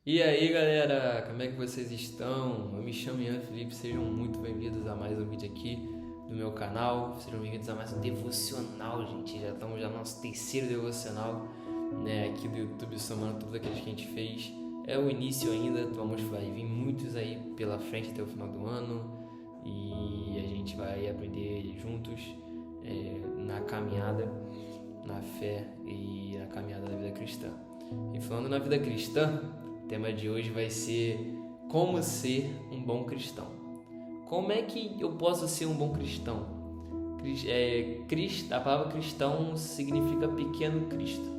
E aí galera, como é que vocês estão? Eu me chamo Ian Felipe, sejam muito bem-vindos a mais um vídeo aqui do meu canal. Sejam bem-vindos a mais um devocional, gente. Já estamos no nosso terceiro devocional, né, aqui do YouTube, somando tudo aquilo que a gente fez. É o início ainda, vai vir muitos aí pela frente até o final do ano e a gente vai aprender juntos na caminhada, na fé e na caminhada da vida cristã. E falando na vida cristã, o tema de hoje vai ser como ser um bom cristão. Como é que eu posso ser um bom cristão? A palavra cristão significa pequeno Cristo.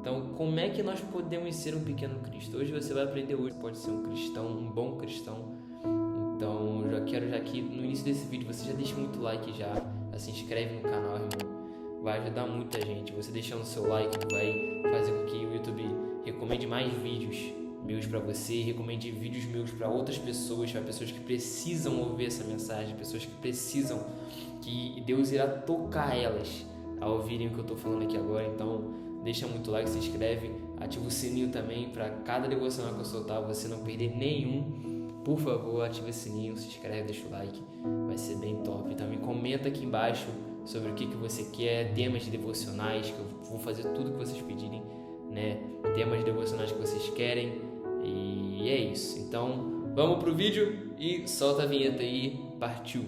Então, como é que nós podemos ser um pequeno Cristo? Hoje você vai aprender, hoje pode ser um cristão, um bom cristão. Então, eu já quero aqui no início desse vídeo, você já deixa muito like já se inscreve no canal, irmão. Vai ajudar muita gente. Você deixando o seu like vai fazer com que o YouTube recomende mais vídeos meus para você, recomende vídeos meus para outras pessoas, para pessoas que precisam ouvir essa mensagem, pessoas que precisam, que Deus irá tocar elas a ouvirem o que eu estou falando aqui agora. Então deixa muito like, se inscreve, ativa o sininho também para cada devocional que eu soltar você não perder nenhum. Por favor, ativa esse sininho, se inscreve, deixa o like, vai ser bem top. Também comenta aqui embaixo sobre o que você quer, temas de devocionais, que eu vou fazer tudo que vocês pedirem, né? Temas de devocionais que vocês querem. E é isso. Então, vamos pro vídeo e solta a vinheta aí, partiu!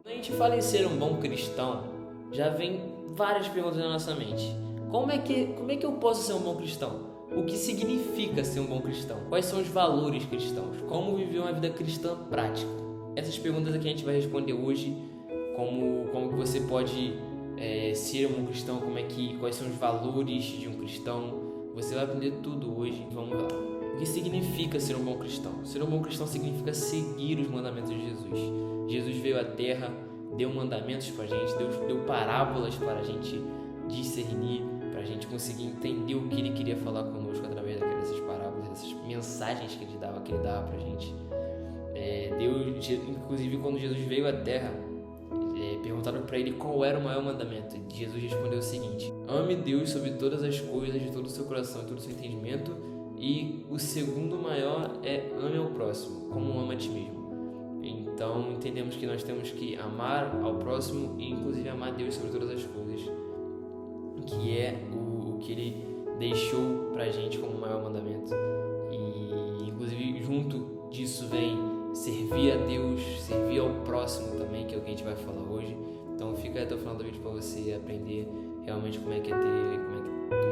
Quando a gente fala em ser um bom cristão, já vem várias perguntas na nossa mente. Como é que eu posso ser um bom cristão? O que significa ser um bom cristão? Quais são os valores cristãos? Como viver uma vida cristã prática? Essas perguntas aqui a gente vai responder hoje. Como que você pode ser um bom cristão? Quais são os valores de um cristão? Você vai aprender tudo hoje. Vamos lá. O que significa ser um bom cristão? Ser um bom cristão significa seguir os mandamentos de Jesus. Jesus veio à Terra, deu mandamentos para a gente, deu parábolas para a gente discernir, para a gente conseguir entender o que ele queria falar conosco através dessas parábolas, dessas mensagens que ele dava para a gente. Inclusive, quando Jesus veio à Terra, perguntaram para ele qual era o maior mandamento. E Jesus respondeu o seguinte: ame Deus sobre todas as coisas, de todo o seu coração e todo o seu entendimento. E o segundo maior é ame ao próximo, como ama a ti mesmo. Então, entendemos que nós temos que amar ao próximo e, inclusive, amar Deus sobre todas as coisas, que é o que ele deixou pra gente como maior mandamento. E inclusive junto disso vem servir a Deus, servir ao próximo também, que é o que a gente vai falar hoje. Então fica aí até o final do vídeo para você aprender realmente como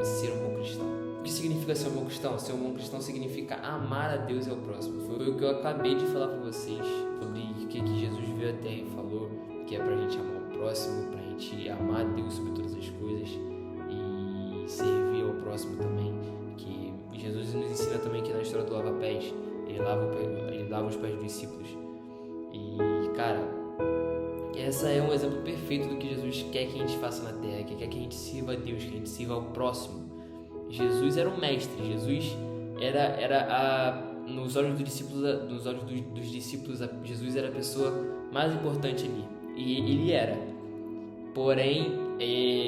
ser um bom cristão. O que significa ser um bom cristão? Ser um bom cristão significa amar a Deus e ao próximo. Foi o que eu acabei de falar para vocês sobre o que Jesus veio até e falou, que é pra gente amar o próximo, pra gente amar a Deus sobre todas as coisas e servir ao próximo também. Que Jesus nos ensina também que na história do lava-pés, ele lava os pés dos discípulos. E cara, essa é um exemplo perfeito do que Jesus quer que a gente faça na terra, que quer que a gente sirva a Deus, que a gente sirva ao próximo. Jesus era o mestre, Jesus era nos olhos dos discípulos, Jesus era a pessoa mais importante ali, e ele era. Porém,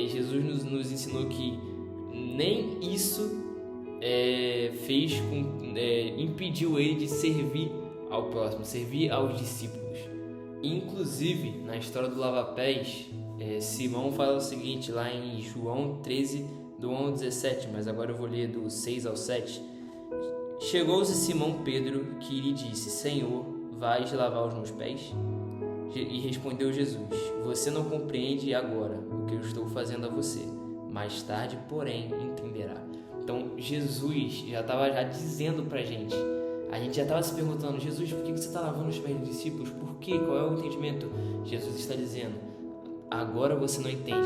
Jesus nos ensinou que nem isso impediu ele de servir ao próximo, servir aos discípulos. Inclusive, na história do lava-pés, Simão fala o seguinte, lá em João 13, do 1 ao 17, mas agora eu vou ler do 6 ao 7. Chegou-se Simão Pedro, que lhe disse: Senhor, vais lavar os meus pés? E respondeu Jesus: Você não compreende agora o que eu estou fazendo a você. Mais tarde, porém, entenderá. Então, Jesus já estava dizendo pra gente. A gente já estava se perguntando: Jesus, por que você está lavando os pés dos discípulos? Por quê? Qual é o entendimento? Jesus está dizendo: agora você não entende,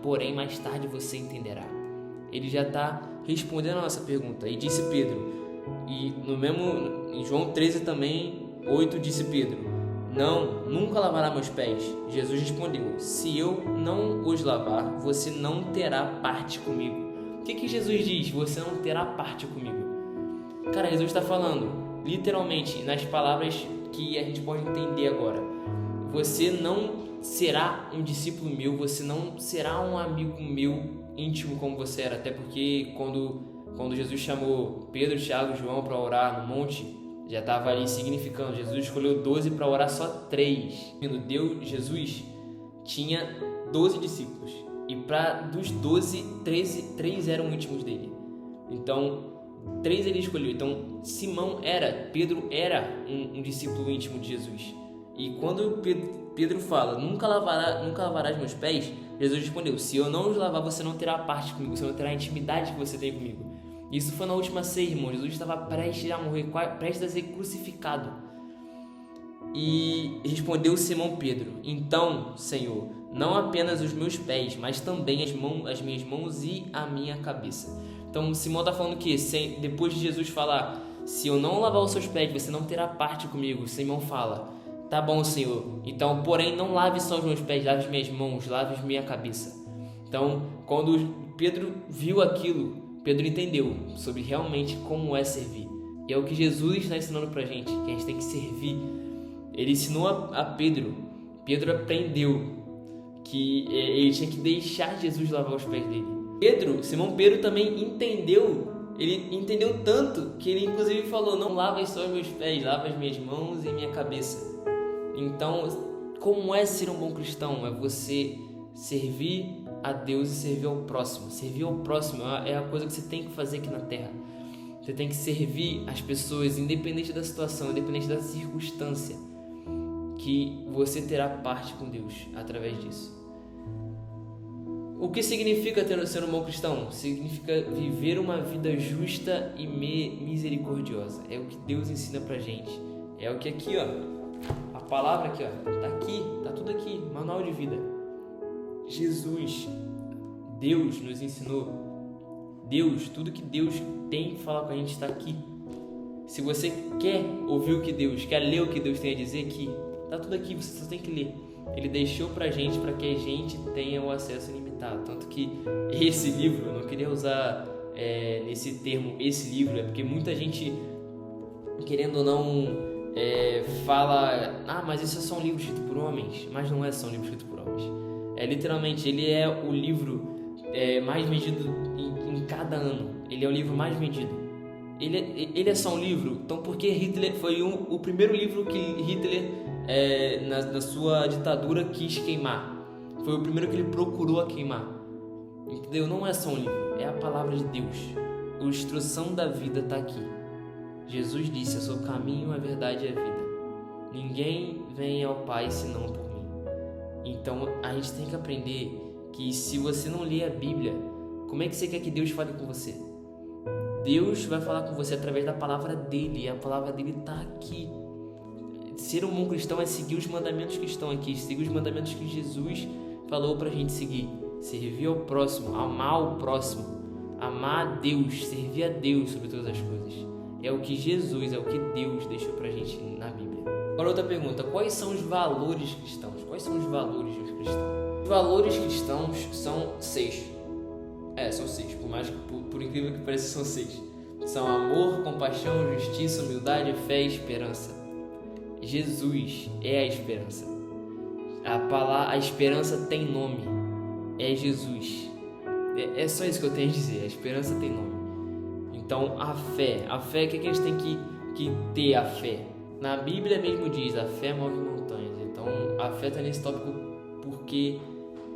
porém mais tarde você entenderá. Ele já está respondendo a nossa pergunta. E disse Pedro, e em João 13 também, 8, disse Pedro: Não, nunca lavará meus pés. Jesus respondeu: Se eu não os lavar, você não terá parte comigo. O que Jesus diz? Você não terá parte comigo. Cara, Jesus está falando, literalmente, nas palavras que a gente pode entender agora. Você não será um discípulo meu, você não será um amigo meu íntimo como você era. Até porque quando Jesus chamou Pedro, Tiago e João para orar no monte, já estava ali significando. Jesus escolheu 12 para orar só 3. Jesus tinha 12 discípulos. E dos 12, 3 eram íntimos dele. Então, 3 ele escolheu. Então, Pedro era um discípulo íntimo de Jesus. E quando Pedro fala, nunca lavarás meus pés, Jesus respondeu, se eu não os lavar, você não terá parte comigo, você não terá a intimidade que você tem comigo. Isso foi na última ceia, irmão. Jesus estava prestes a morrer, prestes a ser crucificado. E respondeu Simão Pedro, então, Senhor, não apenas os meus pés, mas também as minhas mãos e a minha cabeça. Então, Simão está falando que depois de Jesus falar, se eu não lavar os seus pés, você não terá parte comigo. Simão fala, tá bom, Senhor, então, porém, não lave só os meus pés, lave as minhas mãos, lave minha cabeça. Então, quando Pedro viu aquilo, Pedro entendeu sobre realmente como é servir. E é o que Jesus está ensinando pra gente, que a gente tem que servir. Ele ensinou a Pedro. Pedro aprendeu que ele tinha que deixar Jesus lavar os pés dele. Simão Pedro também entendeu. Ele entendeu tanto que ele inclusive falou, não lava só os meus pés, lava as minhas mãos e minha cabeça. Então, como é ser um bom cristão? É você servir a Deus e servir ao próximo. Servir ao próximo é a coisa que você tem que fazer aqui na terra. Você tem que servir as pessoas, independente da situação, independente da circunstância, que você terá parte com Deus através disso. O que significa ser um bom cristão? Significa viver uma vida justa e misericordiosa. É o que Deus ensina pra gente. É o que aqui, ó, a palavra aqui, ó, tá aqui, tá tudo aqui, manual de vida. Jesus, Deus nos ensinou. Deus, tudo que Deus tem que falar com a gente está aqui. Se você quer ouvir o que Deus, quer ler o que Deus tem a dizer aqui, tá tudo aqui, você só tem que ler. Ele deixou pra gente, para que a gente tenha o acesso ilimitado. Tanto que esse livro, eu não queria usar nesse termo, esse livro, é porque muita gente, querendo ou não, fala, mas isso é só um livro escrito por homens. Mas não é só um livro escrito por homens. Literalmente, ele é o livro mais vendido em cada ano. Ele é o livro mais vendido. Ele é só um livro. Então, porque Hitler foi o primeiro livro que Hitler, na sua ditadura, quis queimar. Foi o primeiro que ele procurou a queimar. Entendeu? Não é só um livro, é a palavra de Deus. A instrução da vida está aqui. Jesus disse, eu sou o caminho, a verdade e a vida. Ninguém vem ao Pai senão por mim. Então, a gente tem que aprender que se você não lê a Bíblia, como é que você quer que Deus fale com você? Deus vai falar com você através da palavra dele, e a palavra dele está aqui. Ser um bom cristão é seguir os mandamentos que estão aqui, seguir os mandamentos que Jesus falou para a gente seguir. Servir ao próximo, amar o próximo, amar a Deus, servir a Deus sobre todas as coisas. É o que Jesus, é o que Deus deixou para a gente na Bíblia. Agora outra pergunta, quais são os valores cristãos? Quais são os valores dos cristãos? Os valores cristãos são 6. São 6, por incrível que pareça, são 6. São amor, compaixão, justiça, humildade, fé e esperança. Jesus é a esperança. A esperança tem nome. É Jesus. É só isso que eu tenho a dizer. A esperança tem nome. Então, a fé, o que a gente tem que ter a fé? Na Bíblia mesmo diz, a fé move montanhas. Então, a fé está nesse tópico porque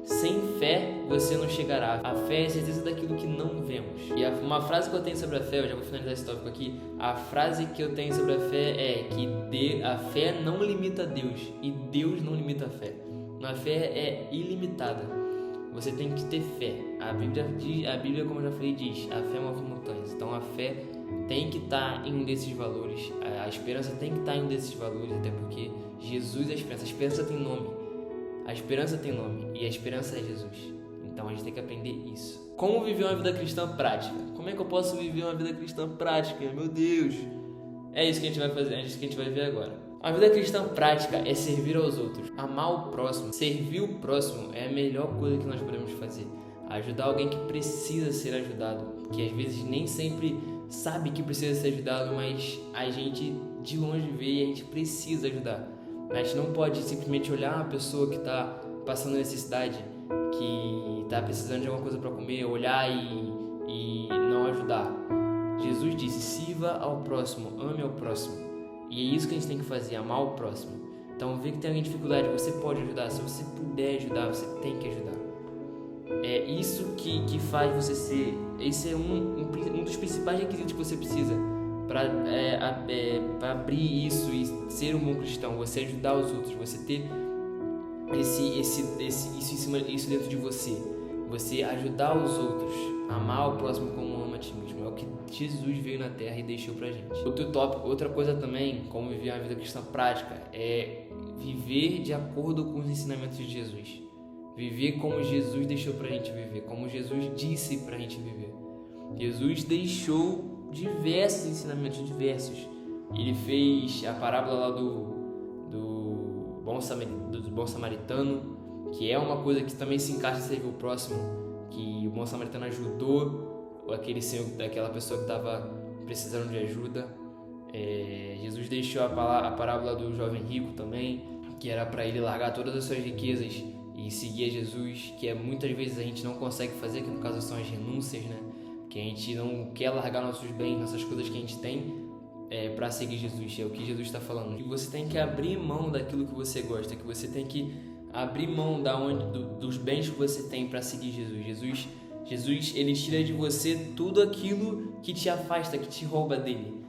sem fé você não chegará. A fé é a certeza daquilo que não vemos. E uma frase que eu tenho sobre a fé, eu já vou finalizar esse tópico aqui. A frase que eu tenho sobre a fé é que a fé não limita Deus e Deus não limita a fé. A fé é ilimitada. Você tem que ter fé. A Bíblia, como eu já falei, diz, a fé move montanhas. Então a fé tem que estar em um desses valores. A esperança tem que estar em um desses valores, até porque Jesus é a esperança. A esperança tem nome. A esperança tem nome e a esperança é Jesus. Então a gente tem que aprender isso. Como viver uma vida cristã prática? Como é que eu posso viver uma vida cristã prática? Meu Deus! É isso que a gente vai fazer, é isso que a gente vai ver agora. A vida cristã prática é servir aos outros, amar o próximo, servir o próximo é a melhor coisa que nós podemos fazer. Ajudar alguém que precisa ser ajudado, que às vezes nem sempre sabe que precisa ser ajudado, mas a gente de longe vê e a gente precisa ajudar. A gente não pode simplesmente olhar uma pessoa que está passando necessidade, que está precisando de alguma coisa para comer, olhar e não ajudar. Jesus disse: sirva ao próximo, ame ao próximo. E é isso que a gente tem que fazer, amar o próximo. Então, vê que tem alguém em dificuldade, você pode ajudar. Se você puder ajudar, você tem que ajudar. É isso que faz você ser. Esse é um dos principais requisitos que você precisa para abrir isso e ser um bom cristão. Você ajudar os outros, você ter isso dentro de você. Você ajudar os outros, amar o próximo como ama a ti mesmo. É o que Jesus veio na Terra e deixou pra gente. Outra coisa também, como viver uma vida cristã prática, é viver de acordo com os ensinamentos de Jesus. Viver como Jesus deixou pra gente viver, como Jesus disse pra gente viver. Jesus deixou diversos ensinamentos, Ele fez a parábola lá do bom samaritano, que é uma coisa que também se encaixa em servir o próximo, que o bom samaritano ajudou aquela pessoa que estava precisando de ajuda. Jesus deixou a parábola do jovem rico também, que era para ele largar todas as suas riquezas e seguir a Jesus, que muitas vezes a gente não consegue fazer, que no caso são as renúncias, né? Que a gente não quer largar nossos bens, nossas coisas que a gente tem para seguir Jesus. É o que Jesus está falando. E você tem que abrir mão daquilo que você gosta, que você tem que abrir mão dos bens que você tem para seguir Jesus. Jesus, ele tira de você tudo aquilo que te afasta, que te rouba dele.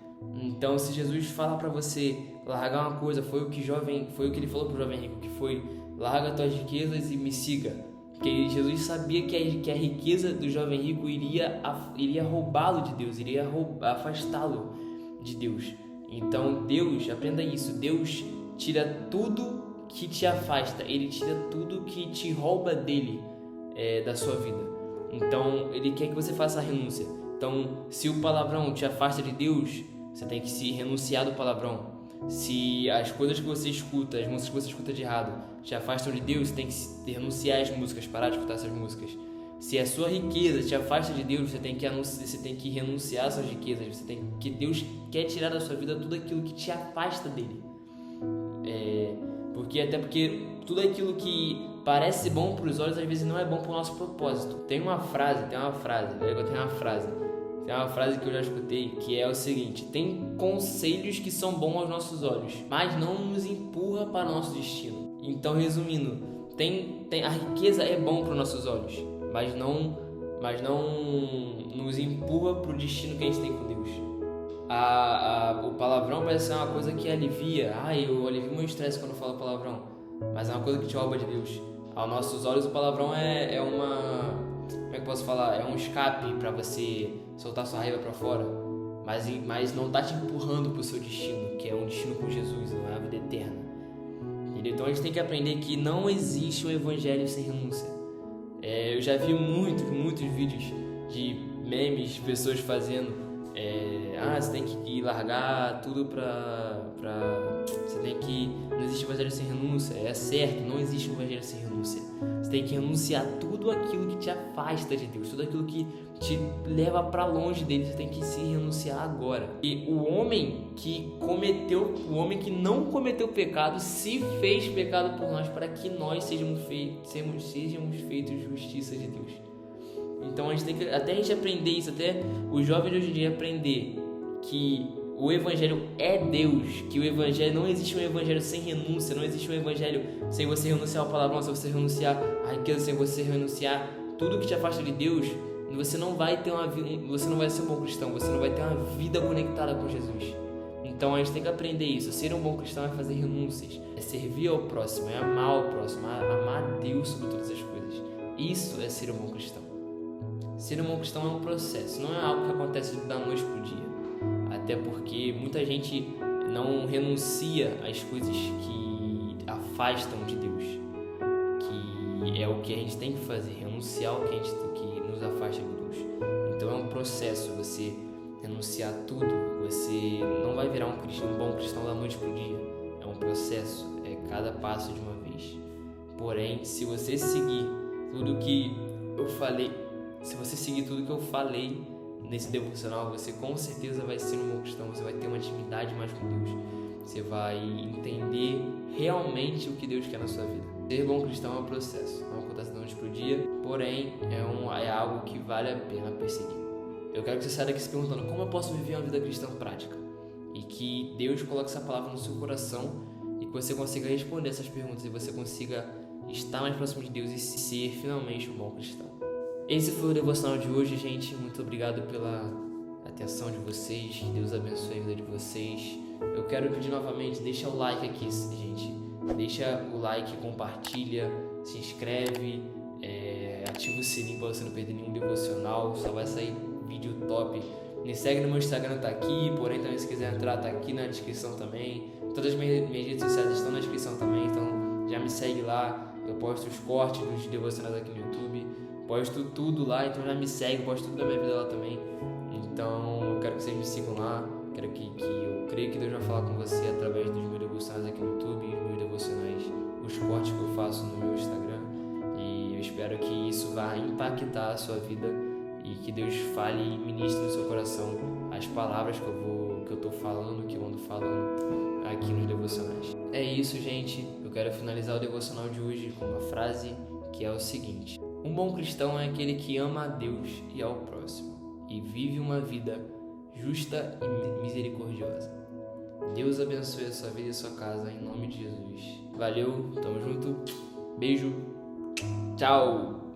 Então, se Jesus fala para você largar uma coisa, foi o que ele falou pro jovem rico, que foi: larga tuas riquezas e me siga. Porque Jesus sabia que a riqueza do jovem rico iria roubá-lo de Deus, iria afastá-lo de Deus. Então, aprenda isso, Deus tira tudo que te afasta, Ele tira tudo que te rouba dele, da sua vida. Então, Ele quer que você faça a renúncia. Então, se o palavrão te afasta de Deus, você tem que se renunciar do palavrão. Se as coisas que você escuta, as músicas que você escuta de errado, te afastam de Deus, você tem que renunciar às músicas, parar de escutar essas músicas. Se a sua riqueza te afasta de Deus, você tem que renunciar às suas riquezas. Deus quer tirar da sua vida tudo aquilo que te afasta dele. Porque tudo aquilo que parece bom para os olhos, às vezes não é bom para o nosso propósito. Tem uma frase que eu já escutei, que é o seguinte: tem conselhos que são bons aos nossos olhos, mas não nos empurra para o nosso destino. Então, resumindo, a riqueza é bom para os nossos olhos, mas não nos empurra para o destino que a gente tem com Deus. O palavrão parece ser uma coisa que alivia. Eu alivio meu estresse quando eu falo palavrão, mas é uma coisa que te rouba de Deus. Aos nossos olhos, o palavrão é como é que eu posso falar? É um escape para você soltar sua raiva para fora, mas não tá te empurrando pro seu destino, que é um destino com Jesus, não é a vida eterna. Entendeu? Então a gente tem que aprender que não existe um evangelho sem renúncia. Eu já vi muitos vídeos de memes, de pessoas fazendo você tem que largar tudo não existe evangelho sem renúncia. É certo, não existe um evangelho sem renúncia. Você tem que renunciar tudo aquilo que te afasta de Deus, tudo aquilo que te leva para longe dele. Você tem que se renunciar agora. E o homem que não cometeu pecado se fez pecado por nós, para que nós sejamos feitos justiça de Deus. Então a gente tem que, até a gente aprender isso, até os jovens de hoje em dia aprender que o evangelho é Deus, que o evangelho, não existe um evangelho sem renúncia, não existe um evangelho sem você renunciar ao palavrão, sem você renunciar à riqueza, sem você renunciar tudo que te afasta de Deus. Você não vai você não vai ser um bom cristão, você não vai ter uma vida conectada com Jesus. Então a gente tem que aprender isso. Ser um bom cristão é fazer renúncias, é servir ao próximo, é amar o próximo, é amar a Deus sobre todas as coisas. Isso é ser um bom cristão. Ser um bom cristão é um processo, não é algo que acontece da noite pro dia. Até porque muita gente não renuncia às coisas que afastam de Deus, que é o que a gente tem que fazer, renunciar ao que nos afasta de Deus. Então é um processo, você renunciar tudo. Você não vai virar um bom cristão da noite pro dia. É um processo, é cada passo de uma vez. Porém, se você seguir tudo que eu falei, nesse devocional, você com certeza vai ser um bom cristão, você vai ter uma intimidade mais com Deus, você vai entender realmente o que Deus quer na sua vida. Ser bom cristão é um processo, não acontece da noite pro dia, porém é algo que vale a pena perseguir. Eu quero que você saia daqui se perguntando como eu posso viver uma vida cristã prática, e que Deus coloque essa palavra no seu coração e que você consiga responder essas perguntas e você consiga estar mais próximo de Deus e ser finalmente um bom cristão. Esse foi o devocional de hoje, gente. Muito obrigado pela atenção de vocês, que Deus abençoe a vida de vocês. Eu quero pedir novamente, deixa o like aqui, gente. Deixa o like, compartilha, se inscreve, ativa o sininho para você não perder nenhum devocional, só vai sair vídeo top. Me segue no meu Instagram, tá aqui, porém também se quiser entrar, tá aqui na descrição também. Todas as minhas redes sociais estão na descrição também, então já me segue lá. Eu posto os cortes dos devocionais aqui no YouTube, posto tudo lá, então já me segue, posto tudo da minha vida lá também. Então eu quero que vocês me sigam lá, quero que eu creio que Deus vai falar com você através dos meus devocionais aqui no YouTube, os meus devocionais, os cortes que eu faço no meu Instagram, e eu espero que isso vá impactar a sua vida e que Deus fale e ministre no seu coração as palavras que eu tô falando, que eu ando falando aqui nos devocionais. É isso, gente. Eu quero finalizar o devocional de hoje com uma frase que é o seguinte: um bom cristão é aquele que ama a Deus e ao próximo e vive uma vida justa e misericordiosa. Deus abençoe a sua vida e a sua casa em nome de Jesus. Valeu, tamo junto, beijo, tchau!